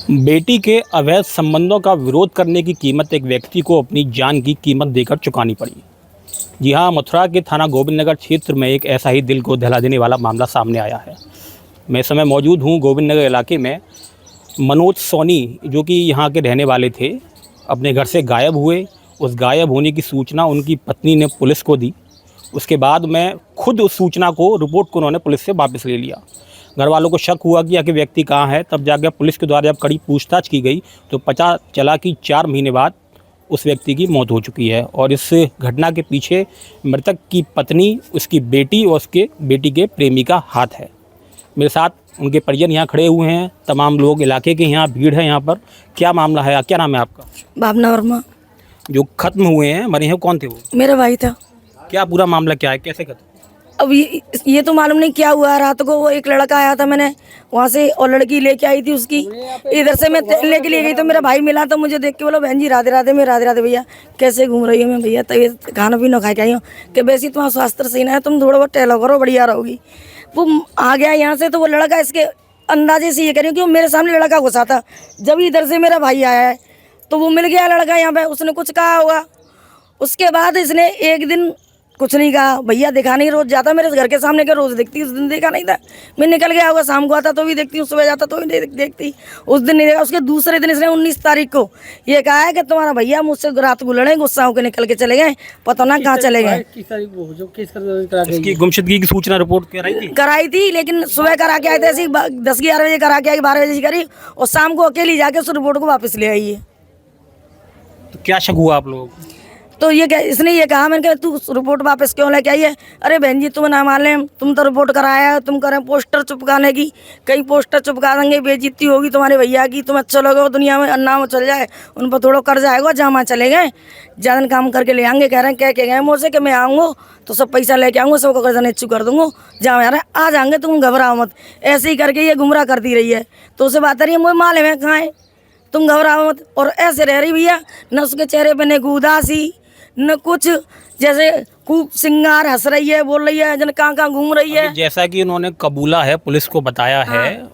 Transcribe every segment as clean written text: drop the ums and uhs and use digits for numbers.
बेटी के अवैध संबंधों का विरोध करने की कीमत एक व्यक्ति को अपनी जान की कीमत देकर चुकानी पड़ी। जी हाँ, मथुरा के थाना गोविंद नगर क्षेत्र में एक ऐसा ही दिल को दहला देने वाला मामला सामने आया है। मैं इस समय मौजूद हूँ गोविंद नगर इलाके में। मनोज सोनी जो कि यहाँ के रहने वाले थे, अपने घर से गायब हुए। उस गायब होने की सूचना उनकी पत्नी ने पुलिस को दी। उसके बाद में खुद उस सूचना को, रिपोर्ट को उन्होंने पुलिस से वापस ले लिया। घर वालों को शक हुआ कि आखिर व्यक्ति कहाँ है। तब जाकर पुलिस के द्वारा जब कड़ी पूछताछ की गई तो पता चला कि 4 महीने बाद उस व्यक्ति की मौत हो चुकी है। और इस घटना के पीछे मृतक की पत्नी, उसकी बेटी और उसके बेटी के प्रेमी का हाथ है। मेरे साथ उनके परिजन यहाँ खड़े हुए हैं, तमाम लोग, इलाके के यहाँ भीड़ है। यहाँ पर क्या मामला है, क्या नाम है आपका? भावना वर्मा। जो खत्म हुए हैं, मरे हैं, कौन थे वो? मेरा भाई था। क्या पूरा मामला क्या है, कैसे खत्म? अब ये तो मालूम नहीं क्या हुआ। रात को वो एक लड़का आया था, मैंने वहाँ से, और लड़की लेके आई थी उसकी। इधर से मैं तेल लेके लिए गई तो मेरा भाई मिला तो मुझे देख के बोला, बहन जी राधे राधे। मैं राधे राधे भैया, कैसे घूम रही हो? मैं भैया तबीयत, खाना पीना खा के आई हूँ। कि वैसे तुम्हारा स्वास्थ्य सही ना है, तुम थोड़ा बहुत टहलो करो, बढ़िया रहोगी। वो आ गया यहाँ से तो वो लड़का इसके अंदाजे से ये कह रही हूँ कि वो मेरे सामने लड़का घुसा था। जब इधर से मेरा भाई आया है तो वो मिल गया लड़का यहाँ पे, उसने कुछ कहा होगा। उसके बाद इसने एक दिन कुछ नहीं कहा। भैया देखा नहीं, रोज जाता मेरे घर के सामने के, रोज देखती। उस दिन देखा नहीं था। मैं निकल गया होगा, शाम को आता तो भी देखती हूँ, सुबह जाता तो भी देखती। उस दिन नहीं देखा। उसके दूसरे दिन इसने 19 तारीख को ये कहा है कि तुम्हारा भैया मुझसे रात को लड़े, गुस्सा होकर निकल के चले गए, पता ना कहाँ चले गए। इसकी गुमशुदगी की सूचना रिपोर्ट कराई थी, लेकिन सुबह करा के आए थे, ऐसी 10-11 बजे करा के आई, 12 बजे करी, और शाम को अकेली जाके उस रिपोर्ट को वापस ले आई है। तो क्या शक हुआ आप लोगों को? तो ये क्या, इसने ये कहा, मैंने कहा तू रिपोर्ट वापस क्यों लेके आई है? अरे बहन जी तुम ना मालूम, तुम तो रिपोर्ट कराया है, तुम करें पोस्टर चिपकाने की, कहीं पोस्टर चिपका देंगे, बेइज्जती होगी तुम्हारे भैया की, तुम अच्छा लोगे दुनिया में, नाम चल जाए, उन पर थोड़ा कर्ज आएगा। जहाँ चले गए, ज़्यादा काम करके ले आएंगे। कह रहे हैं, कह के गए मुझसे कि मैं आऊँगा तो सब पैसा लेके आऊँगा, सबको कर्जा नीचू कर दूँगा, जहाँ आ रहे हैं आ जाएंगे, तुम घबराओ मत। ऐसे ही करके ये गुमराह करती रही है। तो उसे बात रही है, मुझे मालूम है कहाँ है, तुम घबराओ मत। और ऐसे रह रही भैया, न उसके चेहरे पर न उदासी न कुछ, जैसे खूब सिंगार, हंस रही है, बोल रही है, जन कहाँ घूम रही है। जैसा कि उन्होंने कबूला है, पुलिस को बताया है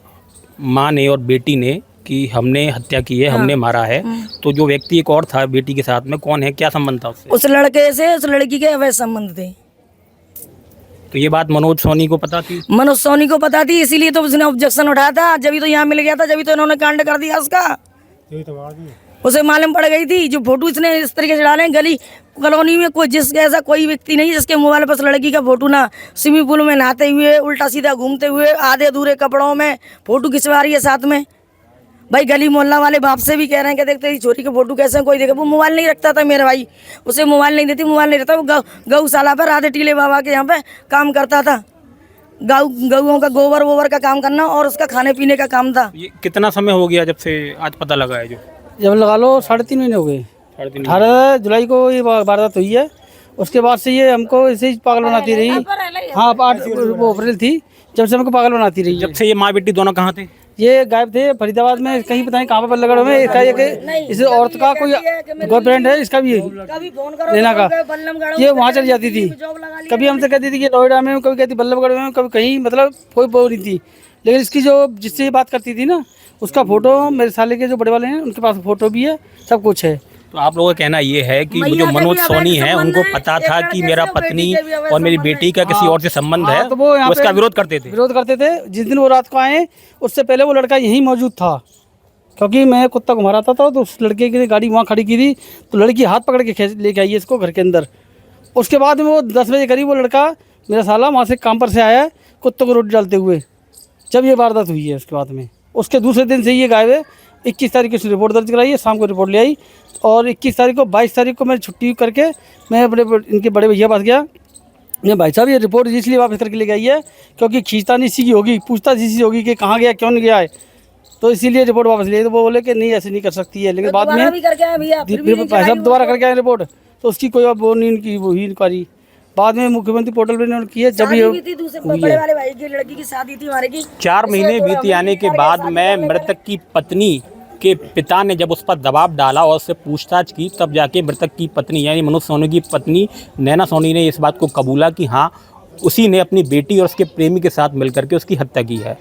माँ ने और बेटी ने कि हमने हत्या की है, हमने मारा है। तो जो व्यक्ति एक और था बेटी के साथ में, कौन है, क्या संबंध था उससे? उस लड़के से, उस लड़की के अवैध संबंध थे। तो ये बात मनोज सोनी को पता थी? मनोज सोनी को पता थी, इसीलिए तो उसने ऑब्जेक्शन उठाया था। जब तो यहाँ मिल गया था, जब तो इन्होंने कांड कर दिया उसका। उसे मालूम पड़ गई थी। जो फोटो इसने इस तरीके से डाले, गली कॉलोनी में कोई जिसके ऐसा कोई व्यक्ति नहीं जिसके मोबाइल पर लड़की का फोटो ना, स्विमिंग पूल में नहाते हुए, उल्टा सीधा घूमते हुए, आधे अधूरे कपड़ों में फोटो खिंचवा रही है साथ में। भाई गली मोहल्ला वाले बाप से भी कह रहे हैं कि देखते छोरी के फोटो कैसे कोई देखे। वो मोबाइल नहीं रखता था मेरा भाई, उसे मोबाइल नहीं देती, मोबाइल नहीं रहता। वो गौशाला पर राधे टीले बाबा के यहाँ पे काम करता था। गौओं का गोबर वोबर का काम करना और उसका खाने पीने का काम था। ये कितना समय हो गया जब से आज पता लगा है? जब लगा लो 3.5 महीने हो गए। 18 जुलाई को ये वारदात हुई है। उसके बाद से ये हमको ऐसे ही पागल बनाती रही। हाँ, 8 अप्रैल थी जब से हमको पागल बनाती रही। जब से ये माँ बेटी दोनों कहाँ थे? ये गायब थे फरीदाबाद में, कहीं पता नहीं कहाँ पर लगड़ में। इसका ये इस औरत का कोई गर्लफ्रेंड है, इसका भी लेना का, ये वहाँ चली जाती थी। कभी हमसे कहती थी कि नोएडा में, कभी कहती बल्लभगढ़ में, कभी कहीं, मतलब कोई बोल रही थी। लेकिन इसकी जो जिससे ये बात करती थी ना, उसका फोटो मेरे साले के जो बड़े वाले हैं उनके पास फोटो भी है, सब कुछ है। तो आप लोगों का कहना ये है कि जो मनोज सोनी है उनको पता था कि मेरा पत्नी और मेरी बेटी का किसी और से संबंध है, तो वो उसका विरोध करते थे। जिस दिन वो रात को आए उससे पहले वो लड़का यहीं मौजूद था, क्योंकि मैं कुत्ता घुमा रहा था तो उस लड़के की गाड़ी वहाँ खड़ी की थी, तो लड़की हाथ पकड़ के लेके आई है इसको घर के अंदर। उसके बाद में वो 10 बजे करीब वो लड़का मेरा साला वहाँ से काम पर से आया कुत्तों को रोटी डालते हुए, जब ये वारदात हुई है। उसके बाद में उसके दूसरे दिन से ये गायब है। 21 तारीख को रिपोर्ट दर्ज कराई है, शाम को रिपोर्ट ले आई। और 21 तारीख को, 22 तारीख को मैं छुट्टी करके मैं इनके बड़े भैया पास गया। मैं भाई साहब ये रिपोर्ट इसलिए वापस करके लेके आई है क्योंकि खींचतानी इसी की होगी, पूछताछ इसी होगी कि कहाँ गया, क्यों नहीं गया है, तो इसीलिए रिपोर्ट वापस ले आई। तो वो बोले कि नहीं ऐसे नहीं कर सकती है। लेकिन बाद में भाई साहब दोबारा करके आए रिपोर्ट, तो उसकी कोई अब वो नहीं की, वही इंक्वायरी बाद में मुख्यमंत्री पोर्टल पर इन्होंने की है। जब ये बड़े वाले भाई की लड़की की शादी थी हमारे की। 4 महीने बीत आने के बाद में मृतक की पत्नी के पिता ने जब उस पर दबाव डाला और उससे पूछताछ की, तब जाके मृतक की पत्नी यानी मनोज सोनी की पत्नी नैना सोनी ने इस बात को कबूला कि हाँ, उसी ने अपनी बेटी और उसके प्रेमी के साथ मिलकर के उसकी हत्या की है।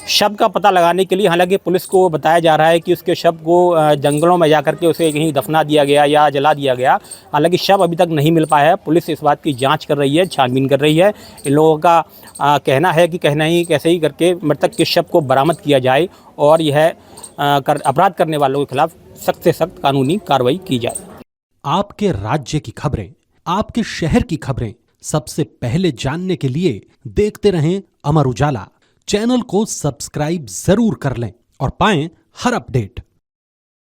शव का पता लगाने के लिए हालांकि पुलिस को बताया जा रहा है कि उसके शव को जंगलों में जाकर के उसे कहीं दफना दिया गया या जला दिया गया। हालांकि शव अभी तक नहीं मिल पाया है। पुलिस इस बात की जांच कर रही है, छानबीन कर रही है। इन लोगों का कहना है कि कहना ही कैसे ही करके मृतक के शव को बरामद किया जाए और यह अपराध करने वालों के खिलाफ सख्त से सख्त कानूनी कार्रवाई की जाए। आपके राज्य की खबरें, आपके शहर की खबरें सबसे पहले जानने के लिए देखते रहें अमर उजाला। चैनल को सब्सक्राइब जरूर कर लें और पाएं हर अपडेट।